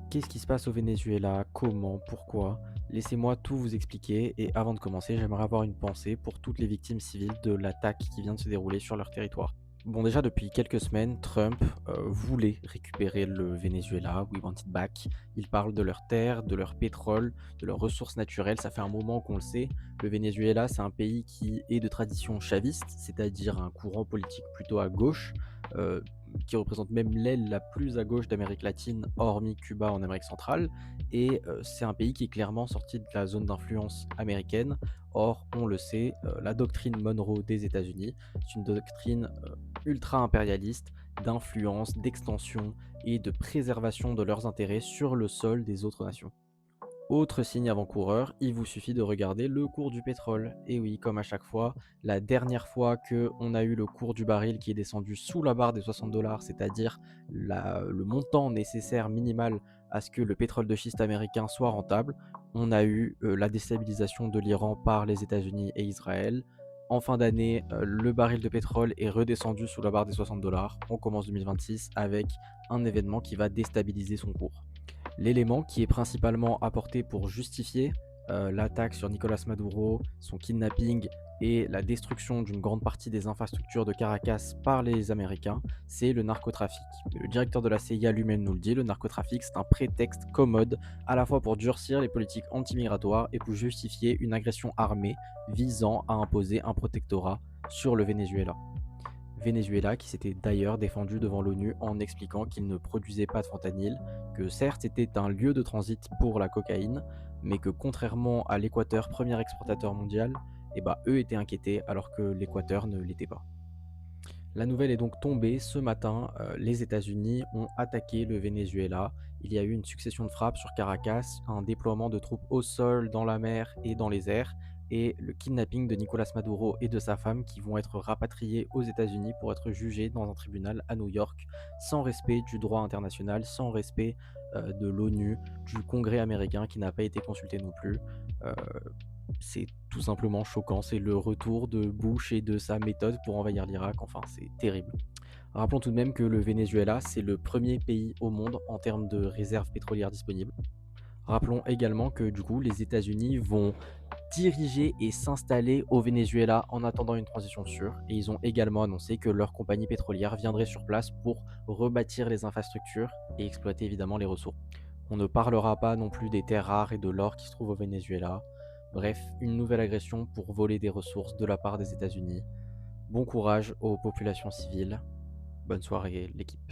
Qu'est-ce qui se passe au Venezuela? Comment? Pourquoi? Laissez-moi tout vous expliquer et avant de commencer, j'aimerais avoir une pensée pour toutes les victimes civiles de l'attaque qui vient de se dérouler sur leur territoire. Bon, déjà depuis quelques semaines, Trump voulait récupérer le Venezuela, we want it back. Il parle de leurs terres, de leur pétrole, de leurs ressources naturelles. Ça fait un moment qu'on le sait. Le Venezuela, c'est un pays qui est de tradition chaviste, c'est-à-dire un courant politique plutôt à gauche, euh, qui représente même l'aile la plus à gauche d'Amérique latine, hormis Cuba en Amérique centrale. Et c'est un pays qui est clairement sorti de la zone d'influence américaine. Or, on le sait, la doctrine Monroe des États-Unis, c'est une doctrine ultra-impérialiste d'influence, d'extension et de préservation de leurs intérêts sur le sol des autres nations. Autre signe avant-coureur, il vous suffit de regarder le cours du pétrole. Et oui, comme à chaque fois, la dernière fois que on a eu le cours du baril qui est descendu sous la barre des 60 dollars, c'est-à-dire le montant nécessaire minimal à ce que le pétrole de schiste américain soit rentable, on a eu la déstabilisation de l'Iran par les États-Unis et Israël. En fin d'année, le baril de pétrole est redescendu sous la barre des 60 dollars. On commence 2026 avec un événement qui va déstabiliser son cours. L'élément qui est principalement apporté pour justifier l'attaque sur Nicolas Maduro, son kidnapping et la destruction d'une grande partie des infrastructures de Caracas par les Américains, c'est le narcotrafic. Le directeur de la CIA lui-même nous le dit, le narcotrafic c'est un prétexte commode à la fois pour durcir les politiques anti-migratoires et pour justifier une agression armée visant à imposer un protectorat sur le Venezuela. Venezuela qui s'était d'ailleurs défendu devant l'ONU en expliquant qu'il ne produisait pas de fentanyl, que certes c'était un lieu de transit pour la cocaïne, mais que contrairement à l'Équateur, premier exportateur mondial, eux étaient inquiétés alors que l'Équateur ne l'était pas. La nouvelle est donc tombée ce matin, les États-Unis ont attaqué le Venezuela. Il y a eu une succession de frappes sur Caracas, un déploiement de troupes au sol, dans la mer et dans les airs, et le kidnapping de Nicolas Maduro et de sa femme qui vont être rapatriés aux États-Unis pour être jugés dans un tribunal à New York, sans respect du droit international, sans respect de l'ONU, du Congrès américain qui n'a pas été consulté non plus. Euh, c'est tout simplement choquant, c'est le retour de Bush et de sa méthode pour envahir l'Irak, enfin c'est terrible. Rappelons tout de même que le Venezuela, c'est le premier pays au monde en termes de réserves pétrolières disponibles. Rappelons également que du coup, les États-Unis vont diriger et s'installer au Venezuela en attendant une transition sûre. Et ils ont également annoncé que leur compagnie pétrolière viendrait sur place pour rebâtir les infrastructures et exploiter évidemment les ressources. On ne parlera pas non plus des terres rares et de l'or qui se trouve au Venezuela. Bref, une nouvelle agression pour voler des ressources de la part des États-Unis. Bon courage aux populations civiles. Bonne soirée l'équipe.